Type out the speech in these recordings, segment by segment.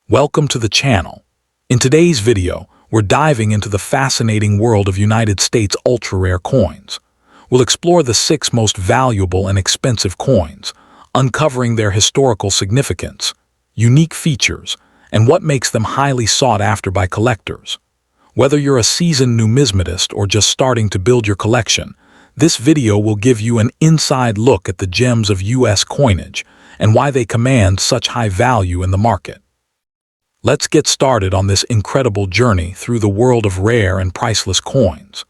Welcome to the channel. In today's video, we're diving into the fascinating world of United States ultra-rare coins. We'll explore the 6 most valuable and expensive coins, uncovering their historical significance, unique features, and what makes them highly sought after by collectors. Whether you're a seasoned numismatist or just starting to build your collection, this video will give you an inside look at the gems of U.S. coinage and why they command such high value in the market. Let's get started on this incredible journey through the world of rare and priceless coins.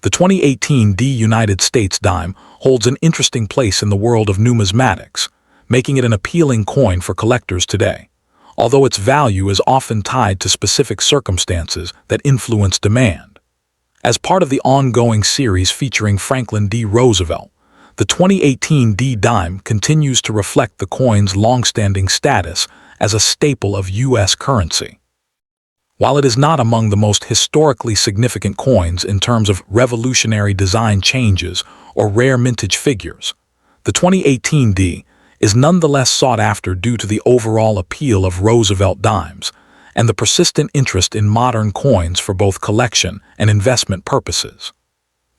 The 2018 United States dime holds an interesting place in the world of numismatics, making it an appealing coin for collectors today, although its value is often tied to specific circumstances that influence demand. As part of the ongoing series featuring Franklin D. Roosevelt, the 2018 dime continues to reflect the coin's long-standing status as a staple of U.S. currency. While it is not among the most historically significant coins in terms of revolutionary design changes or rare mintage figures, the 2018 D is nonetheless sought after due to the overall appeal of Roosevelt dimes and the persistent interest in modern coins for both collection and investment purposes.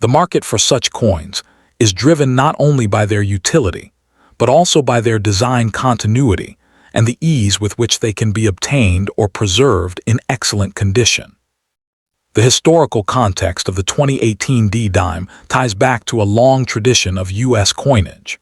The market for such coins is driven not only by their utility, but also by their design continuity and the ease with which they can be obtained or preserved in excellent condition. The historical context of the 2018 dime ties back to a long tradition of U.S. coinage.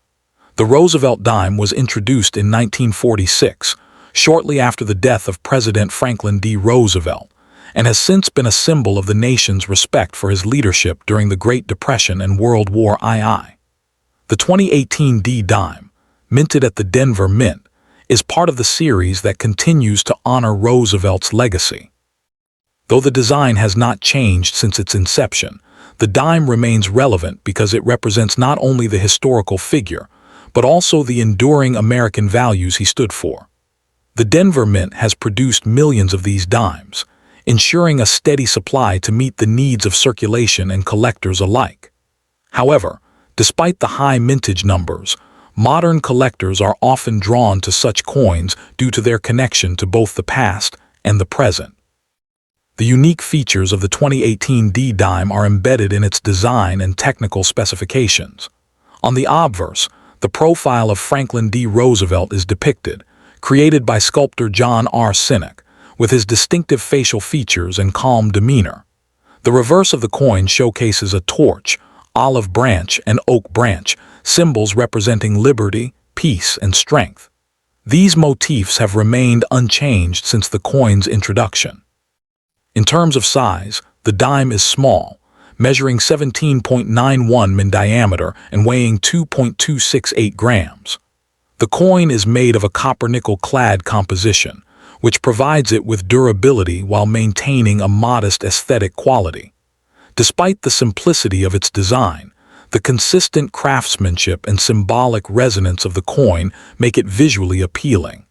The Roosevelt dime was introduced in 1946, shortly after the death of President Franklin D. Roosevelt, and has since been a symbol of the nation's respect for his leadership during the Great Depression and World War II. The 2018 dime, minted at the Denver Mint, is part of the series that continues to honor Roosevelt's legacy. Though the design has not changed since its inception, the dime remains relevant because it represents not only the historical figure, but also the enduring American values he stood for. The Denver Mint has produced millions of these dimes, ensuring a steady supply to meet the needs of circulation and collectors alike. However, despite the high mintage numbers, modern collectors are often drawn to such coins due to their connection to both the past and the present. The unique features of the 2018 dime are embedded in its design and technical specifications. On the obverse, the profile of Franklin D. Roosevelt is depicted, created by sculptor John R. Sinek, with his distinctive facial features and calm demeanor. The reverse of the coin showcases a torch, olive branch, and oak branch, symbols representing liberty, peace, and strength. These motifs have remained unchanged since the coin's introduction. In terms of size, the dime is small, measuring 17.91 in diameter and weighing 2.268 grams. The coin is made of a copper-nickel clad composition, which provides it with durability while maintaining a modest aesthetic quality. Despite the simplicity of its design, the consistent craftsmanship and symbolic resonance of the coin make it visually appealing.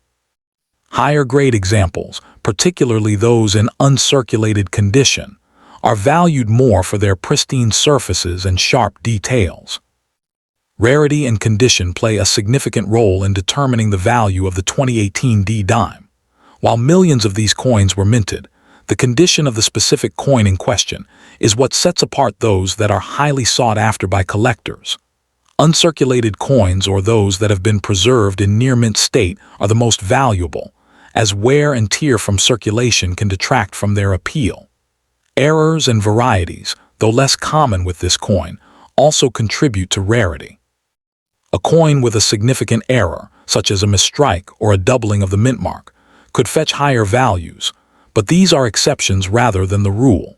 Higher-grade examples, particularly those in uncirculated condition, are valued more for their pristine surfaces and sharp details. Rarity and condition play a significant role in determining the value of the 2018 dime. While millions of these coins were minted, the condition of the specific coin in question is what sets apart those that are highly sought after by collectors. Uncirculated coins, or those that have been preserved in near-mint state, are the most valuable, as wear and tear from circulation can detract from their appeal. Errors and varieties, though less common with this coin, also contribute to rarity. A coin with a significant error, such as a misstrike or a doubling of the mint mark, could fetch higher values, but these are exceptions rather than the rule.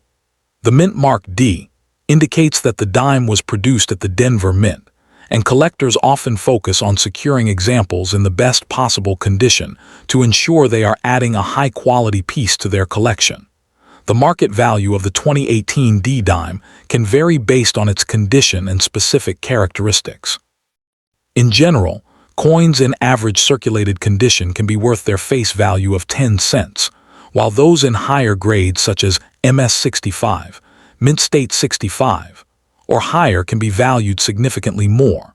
The mint mark D indicates that the dime was produced at the Denver Mint, and collectors often focus on securing examples in the best possible condition to ensure they are adding a high-quality piece to their collection. The market value of the 2018 dime can vary based on its condition and specific characteristics. In general, coins in average circulated condition can be worth their face value of 10 cents, while those in higher grades such as MS65, Mint State 65, or higher can be valued significantly more.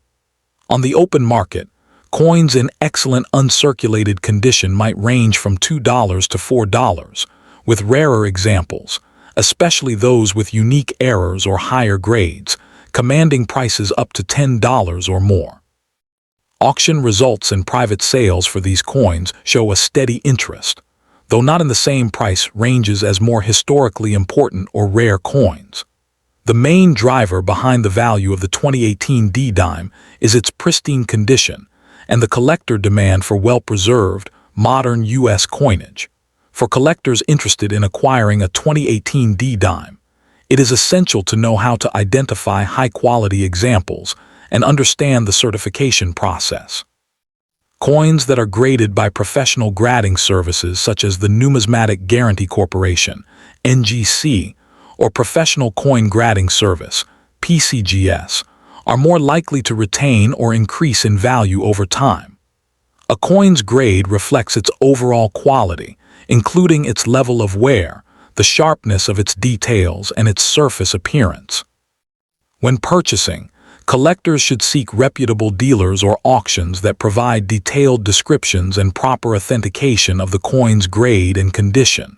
On the open market, Coins in excellent uncirculated condition might range from $2 to $4, with rarer examples, especially those with unique errors or higher grades, commanding prices up to $10 or more. Auction results and private sales for these coins show a steady interest, though not in the same price ranges as more historically important or rare coins. The main driver behind the value of the 2018 D-Dime is its pristine condition and the collector demand for well-preserved, modern U.S. coinage. For collectors interested in acquiring a 2018 D-Dime, it is essential to know how to identify high-quality examples and understand the certification process. Coins that are graded by professional grading services such as the Numismatic Guarantee Corporation, NGC, or Professional Coin Grading Service, PCGS, are more likely to retain or increase in value over time. A coin's grade reflects its overall quality, including its level of wear, the sharpness of its details, and its surface appearance. When purchasing, collectors should seek reputable dealers or auctions that provide detailed descriptions and proper authentication of the coin's grade and condition.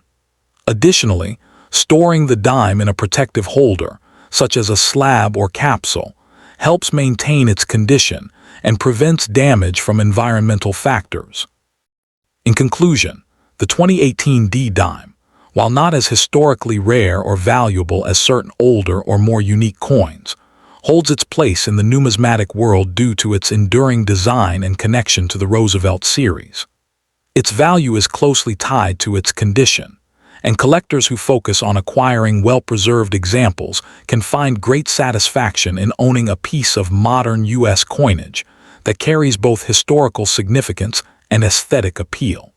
Additionally, storing the dime in a protective holder, such as a slab or capsule, helps maintain its condition and prevents damage from environmental factors. In conclusion, the 2018 D-Dime, while not as historically rare or valuable as certain older or more unique coins, holds its place in the numismatic world due to its enduring design and connection to the Roosevelt series. Its value is closely tied to its condition, and collectors who focus on acquiring well-preserved examples can find great satisfaction in owning a piece of modern U.S. coinage that carries both historical significance and aesthetic appeal.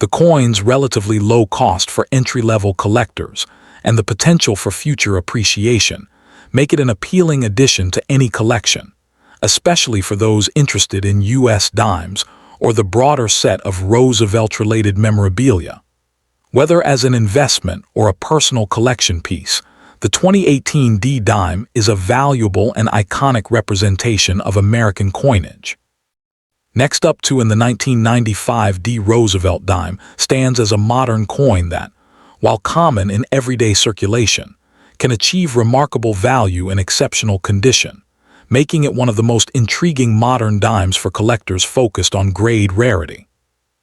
The coin's relatively low cost for entry-level collectors and the potential for future appreciation make it an appealing addition to any collection, especially for those interested in U.S. dimes or the broader set of Roosevelt-related memorabilia. Whether as an investment or a personal collection piece, the 2018 D-Dime is a valuable and iconic representation of American coinage. Next up in the 1995 D Roosevelt Dime stands as a modern coin that, while common in everyday circulation, can achieve remarkable value in exceptional condition, making it one of the most intriguing modern dimes for collectors focused on grade rarity.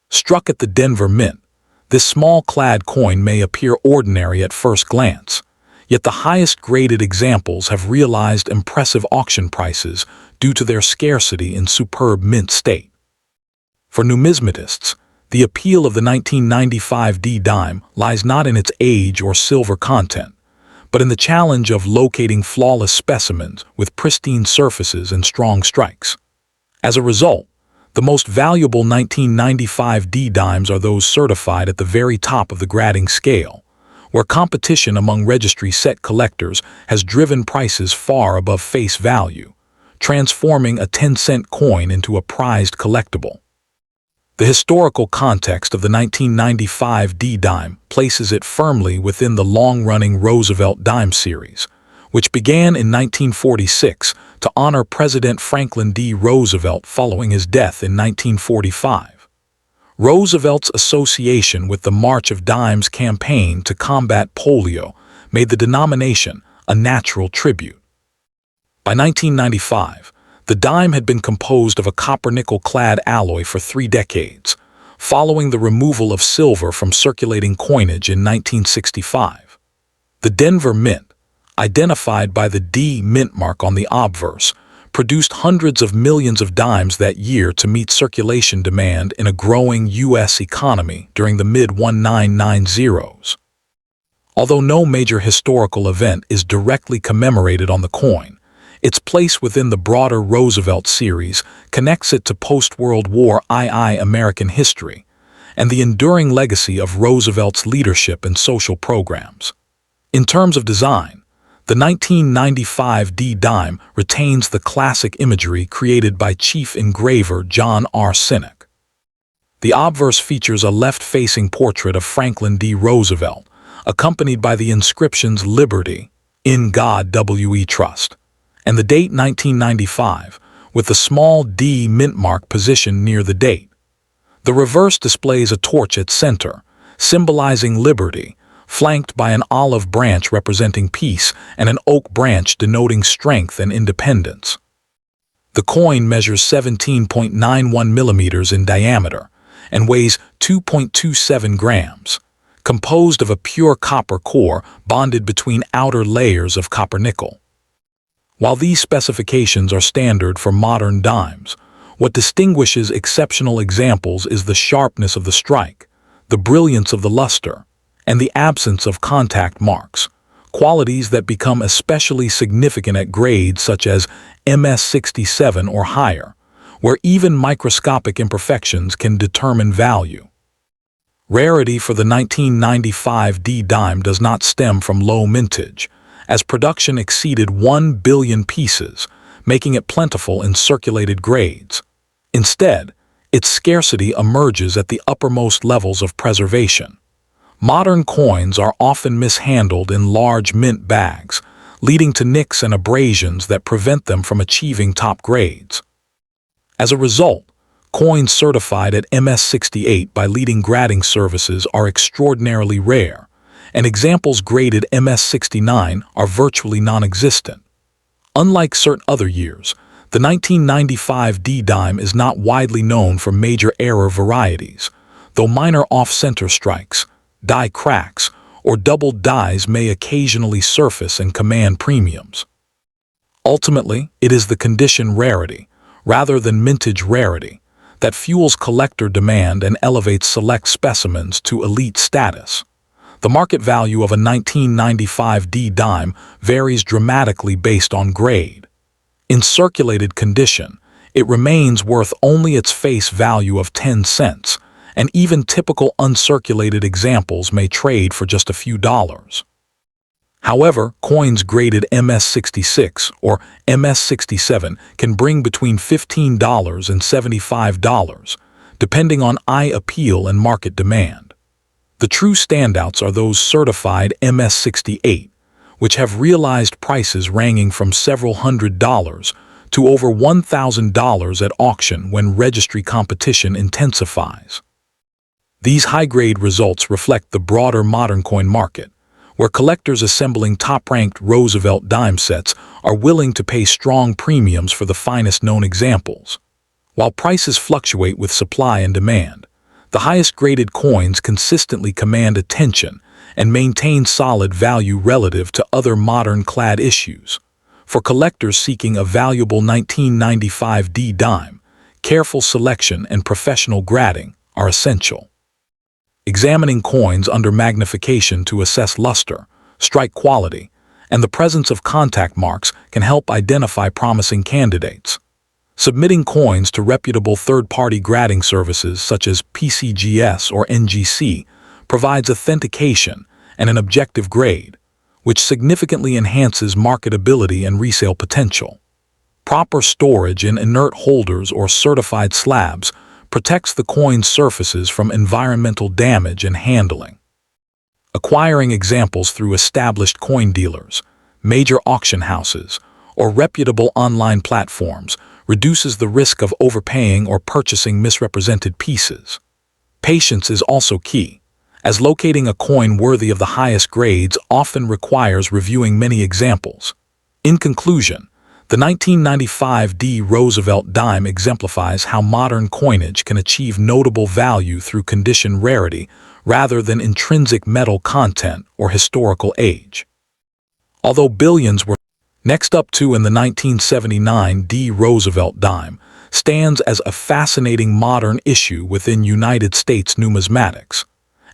Struck at the Denver Mint, this small clad coin may appear ordinary at first glance, yet the highest graded examples have realized impressive auction prices due to their scarcity in superb mint state. For numismatists, the appeal of the 1995 D-Dime lies not in its age or silver content, but in the challenge of locating flawless specimens with pristine surfaces and strong strikes. As a result, the most valuable 1995 D-Dimes are those certified at the very top of the grading scale, where competition among registry set collectors has driven prices far above face value, transforming a 10-cent coin into a prized collectible. The historical context of the 1995 D-Dime places it firmly within the long-running Roosevelt Dime series, which began in 1946 to honor President Franklin D. Roosevelt following his death in 1945. Roosevelt's association with the March of Dimes campaign to combat polio made the denomination a natural tribute. By 1995, the dime had been composed of a copper-nickel clad alloy for 3 decades, following the removal of silver from circulating coinage in 1965. The Denver Mint, identified by the D mint mark on the obverse, produced hundreds of millions of dimes that year to meet circulation demand in a growing U.S. economy during the mid-1990s. Although no major historical event is directly commemorated on the coin, its place within the broader Roosevelt series connects it to post-World War II American history and the enduring legacy of Roosevelt's leadership and social programs. In terms of design, the 1995 D-Dime retains the classic imagery created by chief engraver John R. Sinek. The obverse features a left-facing portrait of Franklin D. Roosevelt, accompanied by the inscriptions "Liberty, in God We Trust," and the date 1995, with the small D mint mark positioned near the date. The reverse displays a torch at center, symbolizing liberty, flanked by an olive branch representing peace and an oak branch denoting strength and independence. The coin measures 17.91 millimeters in diameter and weighs 2.27 grams, composed of a pure copper core bonded between outer layers of copper-nickel. While these specifications are standard for modern dimes, what distinguishes exceptional examples is the sharpness of the strike, the brilliance of the luster, and the absence of contact marks, qualities that become especially significant at grades such as MS67 or higher, where even microscopic imperfections can determine value. Rarity for the 1995 D dime does not stem from low mintage, as production exceeded 1 billion pieces, making it plentiful in circulated grades. Instead, its scarcity emerges at the uppermost levels of preservation. Modern coins are often mishandled in large mint bags, leading to nicks and abrasions that prevent them from achieving top grades. As a result, coins certified at MS68 by leading grading services are extraordinarily rare, and examples graded MS69 are virtually non-existent. Unlike certain other years, the 1995 D dime is not widely known for major error varieties, though minor off-center strikes, die cracks, or doubled dies may occasionally surface and command premiums. Ultimately, it is the condition rarity, rather than mintage rarity, that fuels collector demand and elevates select specimens to elite status. The market value of a 1995 D dime varies dramatically based on grade. In circulated condition, it remains worth only its face value of 10 cents, and even typical uncirculated examples may trade for just a few dollars. However, coins graded MS66 or MS67 can bring between $15 and $75, depending on eye appeal and market demand. The true standouts are those certified MS68, which have realized prices ranging from several $100s to over $1,000 at auction when registry competition intensifies. These high-grade results reflect the broader modern coin market, where collectors assembling top-ranked Roosevelt Dime sets are willing to pay strong premiums for the finest known examples. While prices fluctuate with supply and demand, the highest-graded coins consistently command attention and maintain solid value relative to other modern clad issues. For collectors seeking a valuable 1995 D dime, careful selection and professional grading are essential. Examining coins under magnification to assess luster, strike quality, and the presence of contact marks can help identify promising candidates. Submitting coins to reputable third-party grading services such as PCGS or NGC provides authentication and an objective grade, which significantly enhances marketability and resale potential. Proper storage in inert holders or certified slabs protects the coin's surfaces from environmental damage and handling. Acquiring examples through established coin dealers, major auction houses, or reputable online platforms reduces the risk of overpaying or purchasing misrepresented pieces. Patience is also key, as locating a coin worthy of the highest grades often requires reviewing many examples. In conclusion, the 1995 D Roosevelt Dime exemplifies how modern coinage can achieve notable value through condition rarity rather than intrinsic metal content or historical age. Although billions were next up to in the 1979 D Roosevelt Dime stands as a fascinating modern issue within United States numismatics.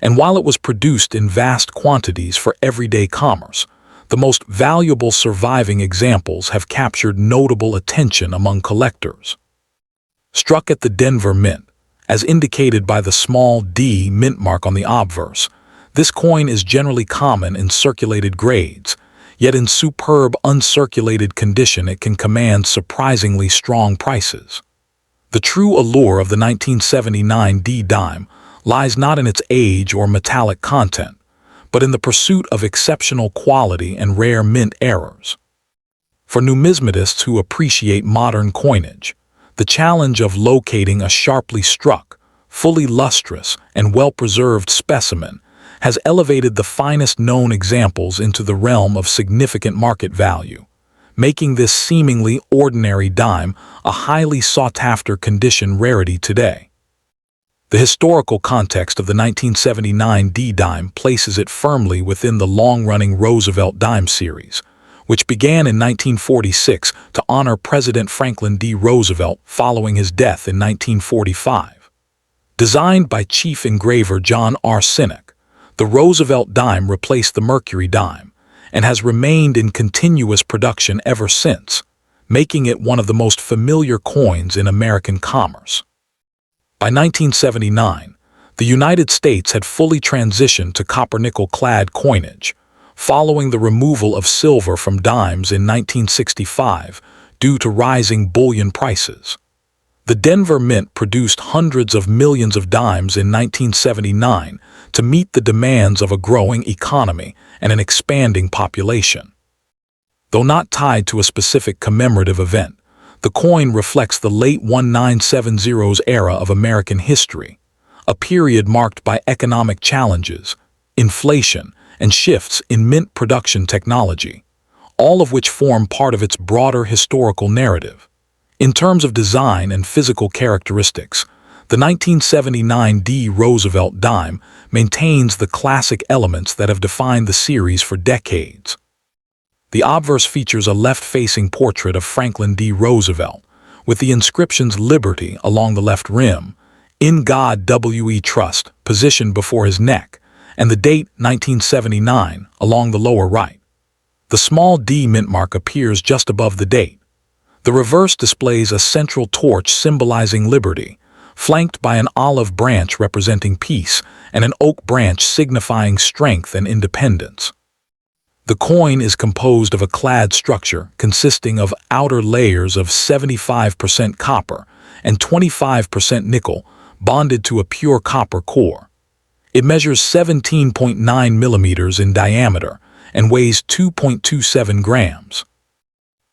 And while it was produced in vast quantities for everyday commerce, the most valuable surviving examples have captured notable attention among collectors. Struck at the Denver Mint, as indicated by the small D mint mark on the obverse, this coin is generally common in circulated grades, yet in superb uncirculated condition it can command surprisingly strong prices. The true allure of the 1979 D dime lies not in its age or metallic content, but in the pursuit of exceptional quality and rare mint errors. For numismatists who appreciate modern coinage, the challenge of locating a sharply struck, fully lustrous, and well-preserved specimen has elevated the finest known examples into the realm of significant market value, making this seemingly ordinary dime a highly sought-after condition rarity today. The historical context of the 1979 D-dime places it firmly within the long-running Roosevelt Dime series, which began in 1946 to honor President Franklin D. Roosevelt following his death in 1945. Designed by chief engraver John R. Sinek, the Roosevelt Dime replaced the Mercury Dime and has remained in continuous production ever since, making it one of the most familiar coins in American commerce. By 1979, the United States had fully transitioned to copper-nickel clad coinage, following the removal of silver from dimes in 1965 due to rising bullion prices. The Denver Mint produced hundreds of millions of dimes in 1979 to meet the demands of a growing economy and an expanding population. Though not tied to a specific commemorative event, the coin reflects the late 1970s era of American history, a period marked by economic challenges, inflation, and shifts in mint production technology, all of which form part of its broader historical narrative. In terms of design and physical characteristics, the 1979 D Roosevelt Dime maintains the classic elements that have defined the series for decades. The obverse features a left-facing portrait of Franklin D. Roosevelt, with the inscriptions Liberty along the left rim, In God We Trust positioned before his neck, and the date 1979 along the lower right. The small D mint mark appears just above the date. The reverse displays a central torch symbolizing liberty, flanked by an olive branch representing peace and an oak branch signifying strength and independence. The coin is composed of a clad structure consisting of outer layers of 75% copper and 25% nickel bonded to a pure copper core. It measures 17.9 millimeters in diameter and weighs 2.27 grams.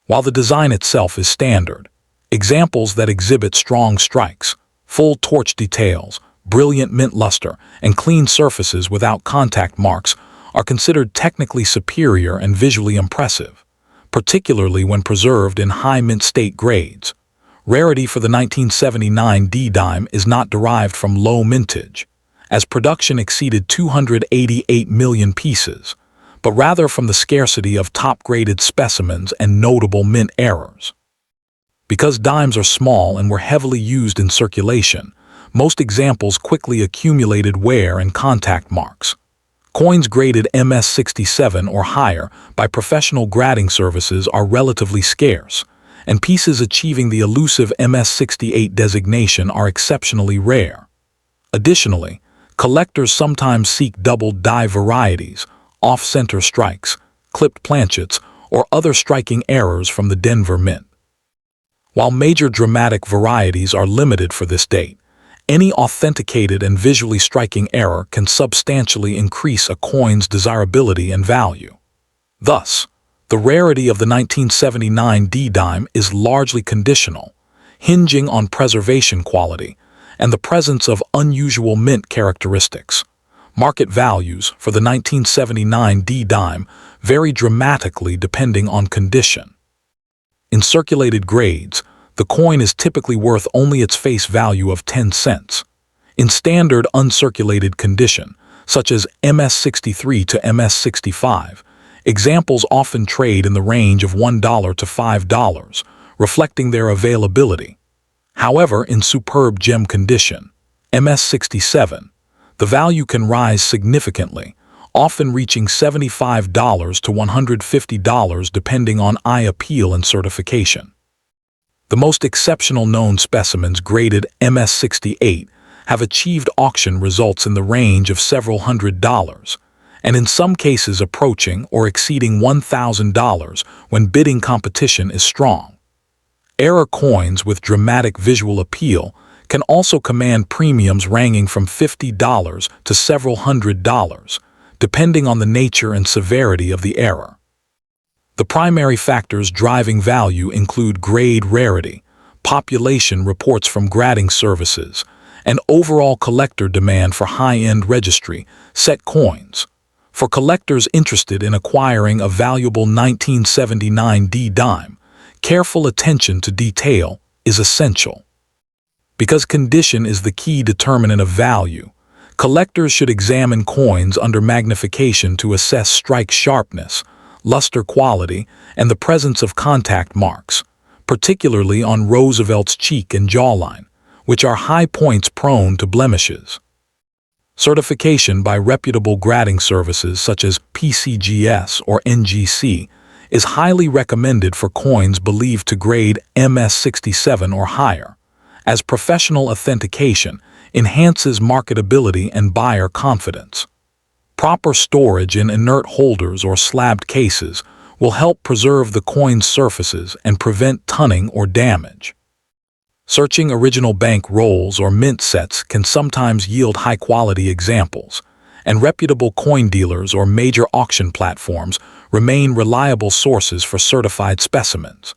While the design itself is standard, examples that exhibit strong strikes, full torch details, brilliant mint luster, and clean surfaces without contact marks are considered technically superior and visually impressive, particularly when preserved in high mint state grades. Rarity for the 1979 D-dime is not derived from low mintage, as production exceeded 288 million pieces, but rather from the scarcity of top-graded specimens and notable mint errors. Because dimes are small and were heavily used in circulation, most examples quickly accumulated wear and contact marks. Coins graded MS-67 or higher by professional grading services are relatively scarce, and pieces achieving the elusive MS-68 designation are exceptionally rare. Additionally, collectors sometimes seek double die varieties, off-center strikes, clipped planchets, or other striking errors from the Denver Mint. While major dramatic varieties are limited for this date, any authenticated and visually striking error can substantially increase a coin's desirability and value. Thus, the rarity of the 1979 D-dime is largely conditional, hinging on preservation quality and the presence of unusual mint characteristics. Market values for the 1979 D-dime vary dramatically depending on condition. In circulated grades, the coin is typically worth only its face value of 10 cents. In standard uncirculated condition, such as MS-63 to MS-65, examples often trade in the range of $1 to $5, reflecting their availability. However, in superb gem condition, MS-67, the value can rise significantly, often reaching $75 to $150 depending on eye appeal and certification. The most exceptional known specimens graded MS-68 have achieved auction results in the range of several $100s, and in some cases approaching or exceeding $1,000 when bidding competition is strong. Error coins with dramatic visual appeal can also command premiums ranging from $50 to several $100s, depending on the nature and severity of the error. The primary factors driving value include grade rarity, population reports from grading services, and overall collector demand for high-end registry set coins. For collectors interested in acquiring a valuable 1979 D dime, careful attention to detail is essential. Because condition is the key determinant of value, collectors should examine coins under magnification to assess strike sharpness, luster quality, and the presence of contact marks, particularly on Roosevelt's cheek and jawline, which are high points prone to blemishes. Certification by reputable grading services such as PCGS or NGC is highly recommended for coins believed to grade MS67 or higher, as professional authentication enhances marketability and buyer confidence. Proper storage in inert holders or slabbed cases will help preserve the coin's surfaces and prevent tunning or damage. Searching original bank rolls or mint sets can sometimes yield high-quality examples, and reputable coin dealers or major auction platforms remain reliable sources for certified specimens.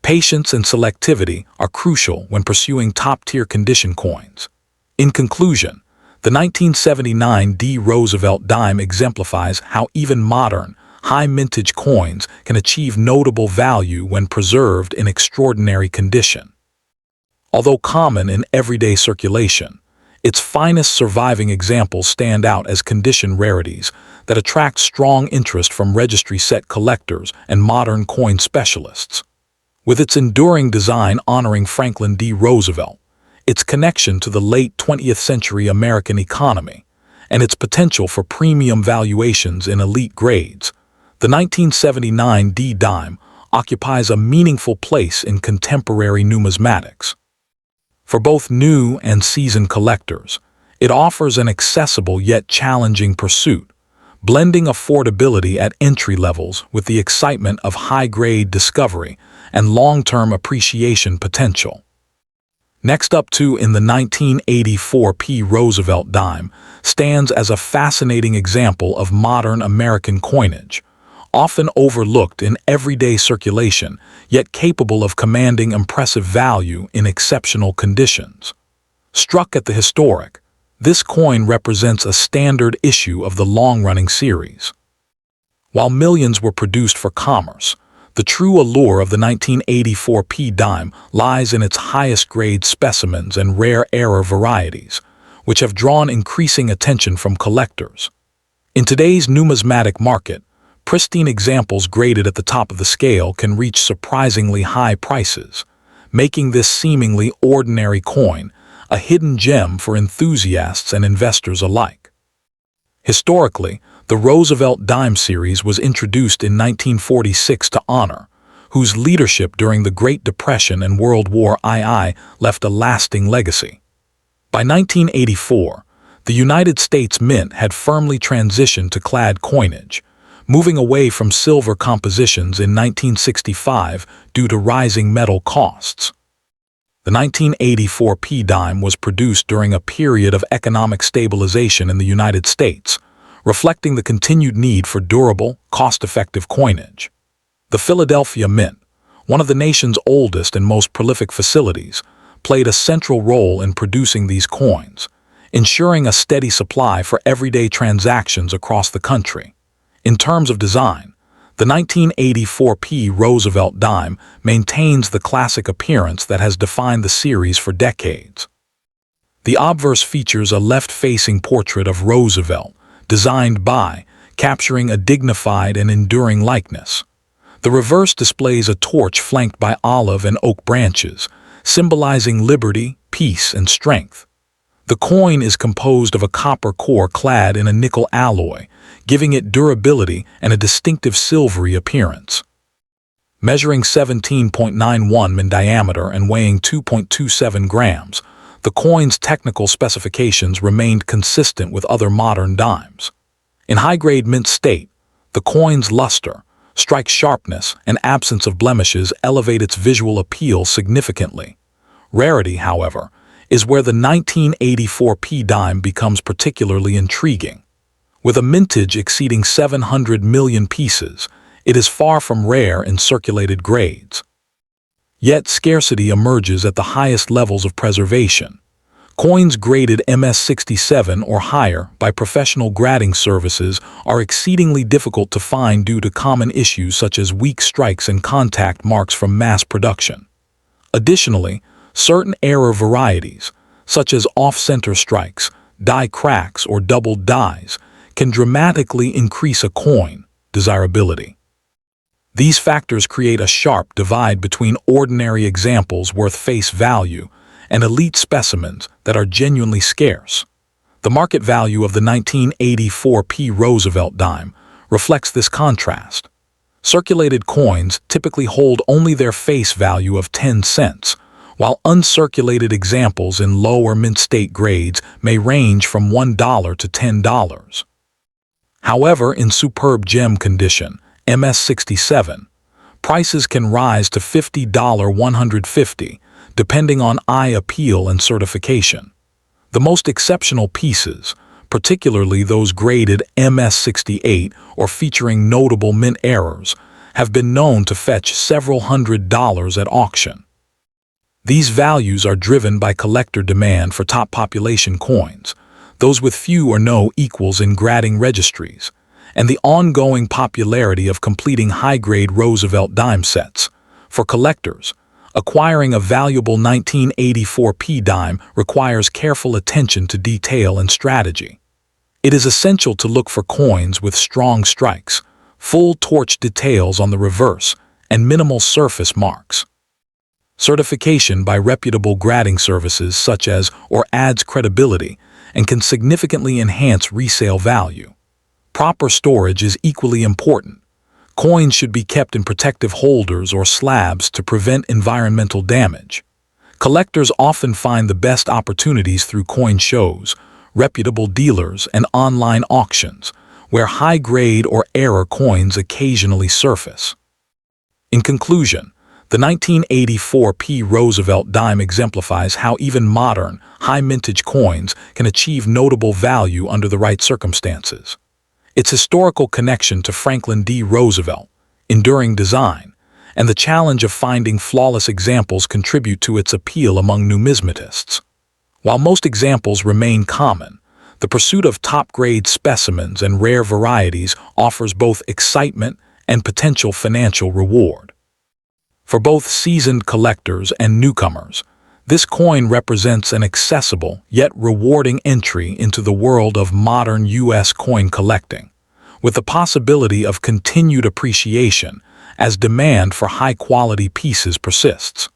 Patience and selectivity are crucial when pursuing top-tier condition coins. In conclusion, the 1979 D Roosevelt Dime exemplifies how even modern, high-mintage coins can achieve notable value when preserved in extraordinary condition. Although common in everyday circulation, its finest surviving examples stand out as condition rarities that attract strong interest from registry set collectors and modern coin specialists. With its enduring design honoring Franklin D. Roosevelt, its connection to the late 20th century American economy, and its potential for premium valuations in elite grades, the 1979 D dime occupies a meaningful place in contemporary numismatics. For both new and seasoned collectors, it offers an accessible yet challenging pursuit, blending affordability at entry levels with the excitement of high-grade discovery and long-term appreciation potential. Next up in the 1984 P. Roosevelt dime stands as a fascinating example of modern American coinage, often overlooked in everyday circulation, yet capable of commanding impressive value in exceptional conditions. Struck at the historic, this coin represents a standard issue of the long-running series. While millions were produced for commerce, the true allure of the 1984 P dime lies in its highest-grade specimens and rare error varieties, which have drawn increasing attention from collectors. In today's numismatic market, pristine examples graded at the top of the scale can reach surprisingly high prices, making this seemingly ordinary coin a hidden gem for enthusiasts and investors alike. Historically, the Roosevelt Dime series was introduced in 1946 to honor, whose leadership during the Great Depression and World War II left a lasting legacy. By 1984, the United States Mint had firmly transitioned to clad coinage, moving away from silver compositions in 1965 due to rising metal costs. The 1984 P dime was produced during a period of economic stabilization in the United States, reflecting the continued need for durable, cost-effective coinage. The Philadelphia Mint, one of the nation's oldest and most prolific facilities, played a central role in producing these coins, ensuring a steady supply for everyday transactions across the country. In terms of design, the 1984 P Roosevelt dime maintains the classic appearance that has defined the series for decades. The obverse features a left-facing portrait of Roosevelt, designed by, capturing a dignified and enduring likeness. The reverse displays a torch flanked by olive and oak branches, symbolizing liberty, peace, and strength. The coin is composed of a copper core clad in a nickel alloy, giving it durability and a distinctive silvery appearance. Measuring 17.91 mm in diameter and weighing 2.27 grams, the coin's technical specifications remained consistent with other modern dimes. In high-grade mint state, the coin's luster, strike sharpness, and absence of blemishes elevate its visual appeal significantly. Rarity, however, is where the 1984 P dime becomes particularly intriguing. With a mintage exceeding 700 million pieces, It is far from rare in circulated grades. Yet scarcity emerges at the highest levels of preservation. Coins graded MS-67 or higher by professional grading services are exceedingly difficult to find due to common issues such as weak strikes and contact marks from mass production. Additionally, certain error varieties, such as off-center strikes, die cracks, or doubled dies, can dramatically increase a coin desirability. These factors create a sharp divide between ordinary examples worth face value and elite specimens that are genuinely scarce. The market value of the 1984 Roosevelt Dime reflects this contrast. Circulated coins typically hold only their face value of 10 cents, while uncirculated examples in low or mint state grades may range from $1 to $10. However, in superb gem condition, MS-67, prices can rise to $50 to $150, depending on eye appeal and certification. The most exceptional pieces, particularly those graded MS-68 or featuring notable mint errors, have been known to fetch several $100s at auction. These values are driven by collector demand for top population coins, those with few or no equals in grading registries, and the ongoing popularity of completing high-grade Roosevelt dime sets. For collectors, acquiring a valuable 1984 dime requires careful attention to detail and strategy. It is essential to look for coins with strong strikes, full torch details on the reverse, and minimal surface marks. Certification by reputable grading services such as or adds credibility and can significantly enhance resale value. Proper storage is equally important. Coins should be kept in protective holders or slabs to prevent environmental damage. Collectors often find the best opportunities through coin shows, reputable dealers, and online auctions, where high-grade or error coins occasionally surface. In conclusion, the 1984 Roosevelt Dime exemplifies how even modern, high-mintage coins can achieve notable value under the right circumstances. Its historical connection to Franklin D. Roosevelt, enduring design, and the challenge of finding flawless examples contribute to its appeal among numismatists. While most examples remain common, the pursuit of top-grade specimens and rare varieties offers both excitement and potential financial reward. For both seasoned collectors and newcomers, this coin represents an accessible yet rewarding entry into the world of modern U.S. coin collecting, with the possibility of continued appreciation as demand for high-quality pieces persists.